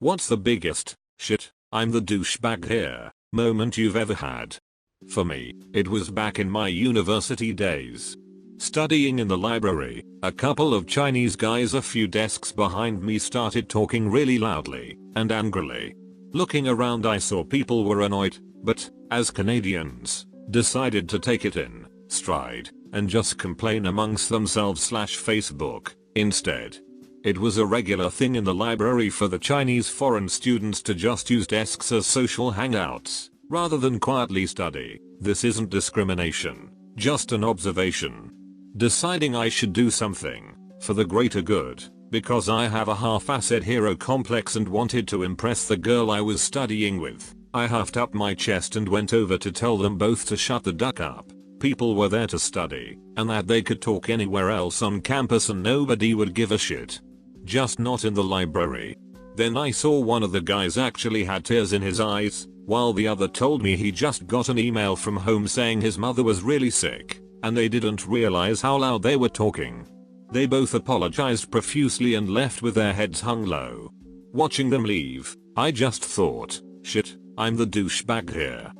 What's the biggest, shit, I'm the douchebag here, moment you've ever had? For me, it was back in my university days. Studying in the library, a couple of Chinese guys a few desks behind me started talking really loudly and angrily. Looking around I saw people were annoyed, but, as Canadians, decided to take it in stride and just complain amongst themselves / Facebook instead. It was a regular thing in the library for the Chinese foreign students to just use desks as social hangouts, rather than quietly study. This isn't discrimination, just an observation. Deciding I should do something, for the greater good, because I have a half-assed hero complex and wanted to impress the girl I was studying with, I huffed up my chest and went over to tell them both to shut the duck up. People were there to study, and that they could talk anywhere else on campus and nobody would give a shit. Just not in the library. Then I saw one of the guys actually had tears in his eyes, while the other told me he just got an email from home saying his mother was really sick, and they didn't realize how loud they were talking. They both apologized profusely and left with their heads hung low. Watching them leave, I just thought, shit, I'm the douchebag here.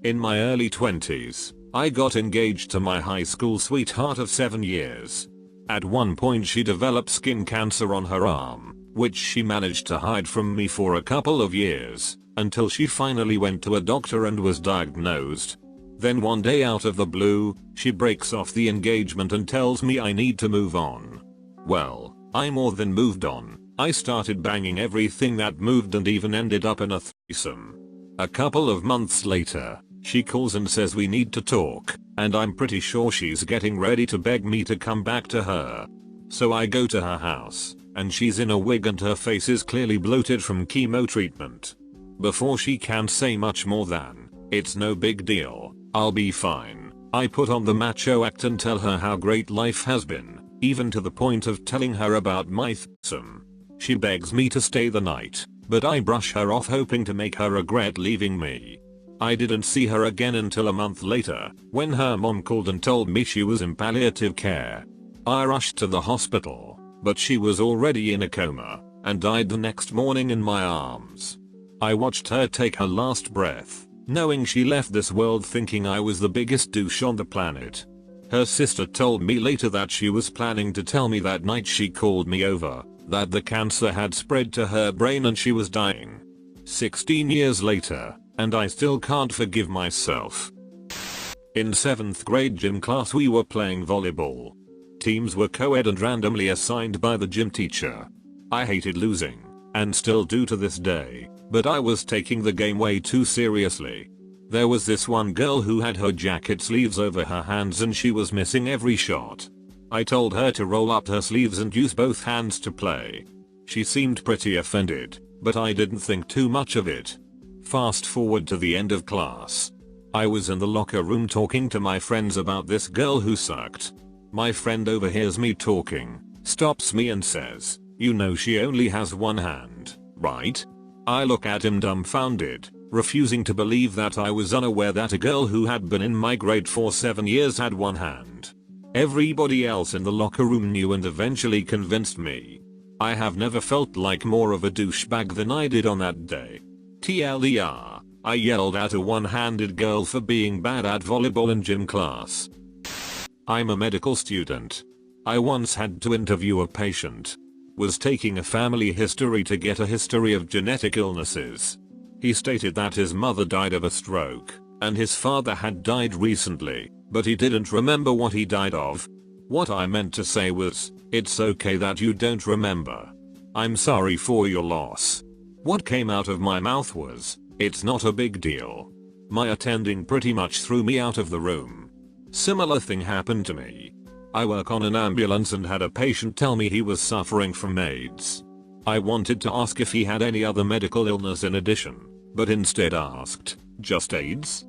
In my early 20s, I got engaged to my high school sweetheart of 7 years. At one point she developed skin cancer on her arm, which she managed to hide from me for a couple of years, until she finally went to a doctor and was diagnosed. Then one day out of the blue, she breaks off the engagement and tells me I need to move on. Well, I more than moved on. I started banging everything that moved and even ended up in a threesome. A couple of months later, she calls and says we need to talk, and I'm pretty sure she's getting ready to beg me to come back to her. So I go to her house, and she's in a wig and her face is clearly bloated from chemo treatment. Before she can say much more than, it's no big deal, I'll be fine, I put on the macho act and tell her how great life has been, even to the point of telling her about my threesome. She begs me to stay the night, but I brush her off hoping to make her regret leaving me. I didn't see her again until a month later, when her mom called and told me she was in palliative care. I rushed to the hospital, but she was already in a coma, and died the next morning in my arms. I watched her take her last breath, knowing she left this world thinking I was the biggest douche on the planet. Her sister told me later that she was planning to tell me that night she called me over, that the cancer had spread to her brain and she was dying. 16 years later, and I still can't forgive myself. In 7th grade gym class we were playing volleyball. Teams were co-ed and randomly assigned by the gym teacher. I hated losing, and still do to this day, but I was taking the game way too seriously. There was this one girl who had her jacket sleeves over her hands and she was missing every shot. I told her to roll up her sleeves and use both hands to play. She seemed pretty offended, but I didn't think too much of it. Fast forward to the end of class. I was in the locker room talking to my friends about this girl who sucked. My friend overhears me talking, stops me and says, "You know she only has one hand, right?" I look at him dumbfounded, refusing to believe that I was unaware that a girl who had been in my grade for 7 years had one hand. Everybody else in the locker room knew and eventually convinced me. I have never felt like more of a douchebag than I did on that day. TLDR, I yelled at a one-handed girl for being bad at volleyball in gym class. I'm a medical student. I once had to interview a patient. Was taking a family history to get a history of genetic illnesses. He stated that his mother died of a stroke, and his father had died recently, but he didn't remember what he died of. What I meant to say was, it's okay that you don't remember. I'm sorry for your loss. What came out of my mouth was, it's not a big deal. My attending pretty much threw me out of the room. Similar thing happened to me. I work on an ambulance and had a patient tell me he was suffering from AIDS. I wanted to ask if he had any other medical illness in addition, but instead asked, just AIDS?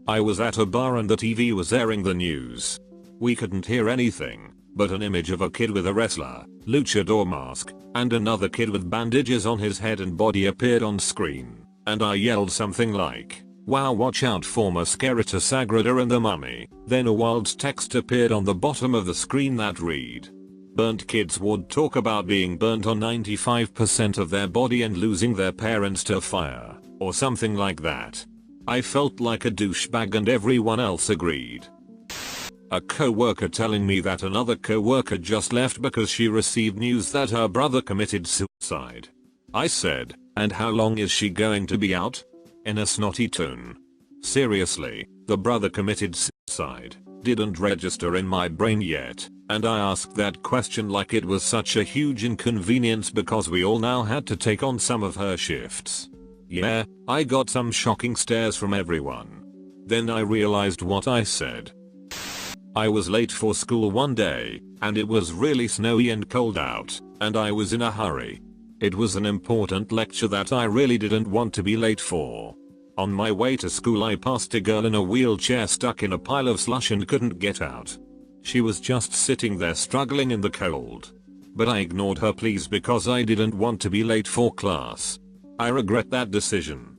I was at a bar and the TV was airing the news. We couldn't hear anything, but an image of a kid with a wrestler, luchador mask, and another kid with bandages on his head and body appeared on screen, and I yelled something like, "Wow, watch out for Mascarita Sagrada and the Mummy." Then a wild text appeared on the bottom of the screen that read, Burnt kids would talk about being burnt on 95% of their body and losing their parents to fire, or something like that. I felt like a douchebag and everyone else agreed. A coworker telling me that another coworker just left because she received news that her brother committed suicide. I said, "And how long is she going to be out?" in a snotty tone. Seriously, the brother committed suicide didn't register in my brain yet, and I asked that question like it was such a huge inconvenience because we all now had to take on some of her shifts. Yeah, I got some shocking stares from everyone. Then I realized what I said. I was late for school one day, and it was really snowy and cold out, and I was in a hurry. It was an important lecture that I really didn't want to be late for. On my way to school I passed a girl in a wheelchair stuck in a pile of slush and couldn't get out. She was just sitting there struggling in the cold. But I ignored her pleas because I didn't want to be late for class. I regret that decision.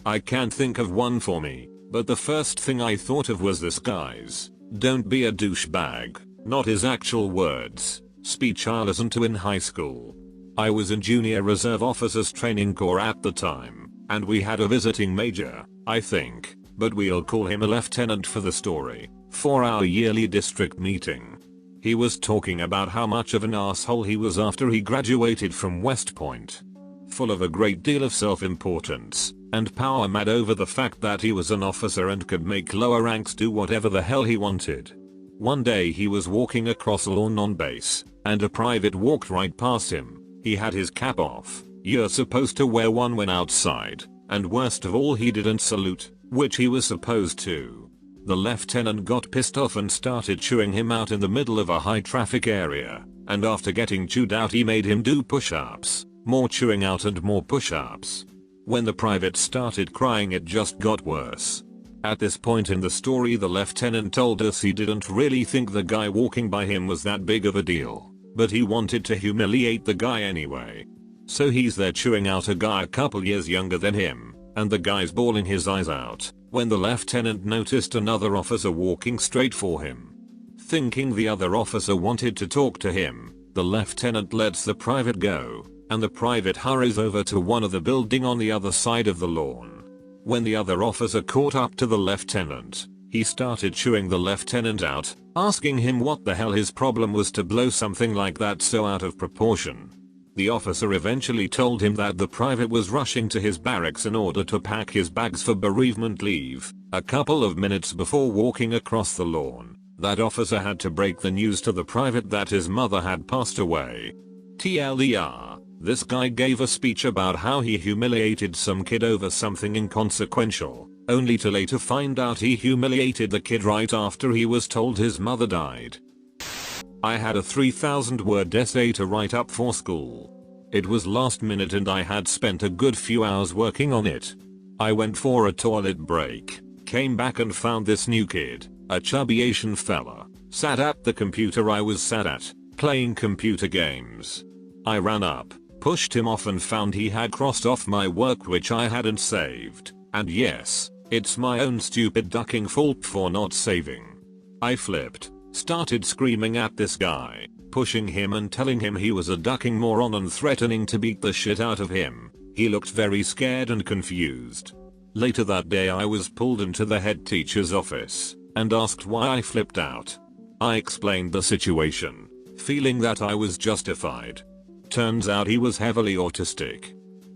I can't think of one for me, but the first thing I thought of was this guy's "Don't be a douchebag," not his actual words, speech I listened to in high school. I was in Junior Reserve Officers Training Corps at the time, and we had a visiting major, I think, but we'll call him a lieutenant for the story, for our yearly district meeting. He was talking about how much of an asshole he was after he graduated from West Point. Full of a great deal of self-importance and power mad over the fact that he was an officer and could make lower ranks do whatever the hell he wanted. One day he was walking across a lawn on base, and a private walked right past him. He had his cap off. You're supposed to wear one when outside, and worst of all he didn't salute, which he was supposed to. The lieutenant got pissed off and started chewing him out in the middle of a high traffic area, and after getting chewed out he made him do push-ups, more chewing out and more push-ups. When the private started crying it just got worse. At this point in the story the lieutenant told us he didn't really think the guy walking by him was that big of a deal, but he wanted to humiliate the guy anyway. So he's there chewing out a guy a couple years younger than him, and the guy's bawling his eyes out, when the lieutenant noticed another officer walking straight for him. Thinking the other officer wanted to talk to him, the lieutenant lets the private go, and the private hurries over to one of the building on the other side of the lawn. When the other officer caught up to the lieutenant, he started chewing the lieutenant out, asking him what the hell his problem was to blow something like that so out of proportion. The officer eventually told him that the private was rushing to his barracks in order to pack his bags for bereavement leave. A couple of minutes before walking across the lawn, that officer had to break the news to the private that his mother had passed away. TLDR. This guy gave a speech about how he humiliated some kid over something inconsequential, only to later find out he humiliated the kid right after he was told his mother died. I had a 3,000 word essay to write up for school. It was last minute and I had spent a good few hours working on it. I went for a toilet break, came back and found this new kid, a chubby Asian fella, sat at the computer I was sat at, playing computer games. I ran up, pushed him off and found he had crossed off my work which I hadn't saved, and yes, it's my own stupid ducking fault for not saving. I flipped, started screaming at this guy, pushing him and telling him he was a ducking moron and threatening to beat the shit out of him. He looked very scared and confused. Later that day I was pulled into the head teacher's office and asked why I flipped out. I explained the situation, feeling that I was justified. Turns out he was heavily autistic.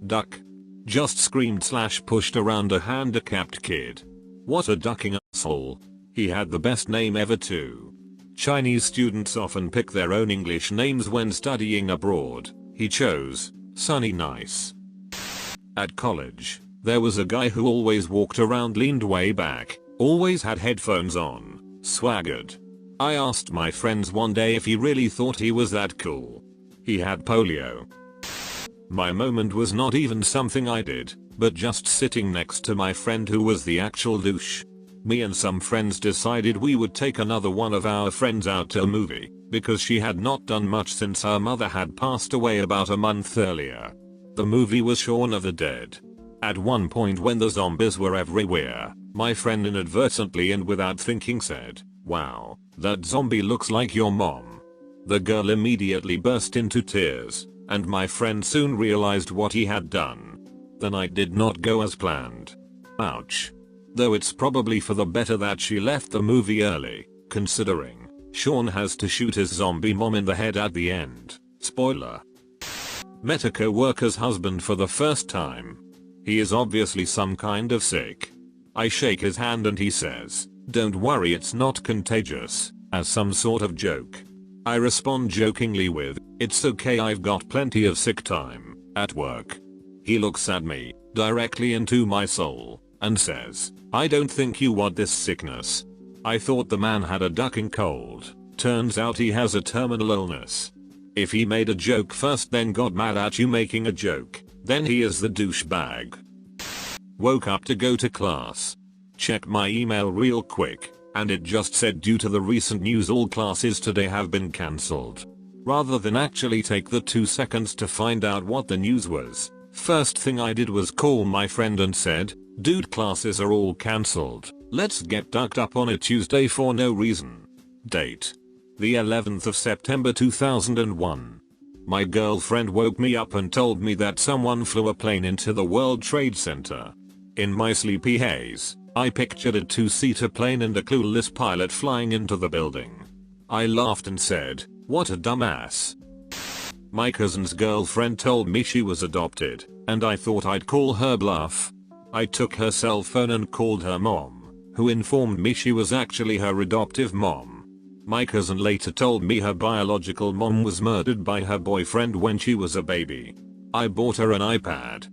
Duck. Just screamed / pushed around a handicapped kid. What a ducking asshole. He had the best name ever too. Chinese students often pick their own English names when studying abroad. He chose Sunny Nice. At college, there was a guy who always walked around leaned way back, always had headphones on, swaggered. I asked my friends one day if he really thought he was that cool. He had polio. My moment was not even something I did, but just sitting next to my friend who was the actual douche. Me and some friends decided we would take another one of our friends out to a movie, because she had not done much since her mother had passed away about a month earlier. The movie was Shaun of the Dead. At one point when the zombies were everywhere, my friend inadvertently and without thinking said, "Wow, that zombie looks like your mom." The girl immediately burst into tears, and my friend soon realized what he had done. The night did not go as planned. Ouch. Though it's probably for the better that she left the movie early, considering Sean has to shoot his zombie mom in the head at the end. Spoiler. Met a coworker's husband for the first time. He is obviously some kind of sick. I shake his hand and he says, "Don't worry, it's not contagious," as some sort of joke. I respond jokingly with, "It's okay, I've got plenty of sick time at work." He looks at me, directly into my soul, and says, "I don't think you want this sickness." I thought the man had a ducking cold. Turns out he has a terminal illness. If he made a joke first then got mad at you making a joke, then he is the douchebag. Woke up to go to class. Check my email real quick, and it just said due to the recent news all classes today have been cancelled. Rather than actually take the 2 seconds to find out what the news was, first thing I did was call my friend and said, "Dude, classes are all cancelled. Let's get ducked up on a Tuesday for no reason." Date: the 11th of September 2001. My girlfriend woke me up and told me that someone flew a plane into the World Trade Center. In my sleepy haze, I pictured a 2-seater plane and a clueless pilot flying into the building. I laughed and said, "What a dumbass." My cousin's girlfriend told me she was adopted, and I thought I'd call her bluff. I took her cell phone and called her mom, who informed me she was actually her adoptive mom. My cousin later told me her biological mom was murdered by her boyfriend when she was a baby. I bought her an iPad,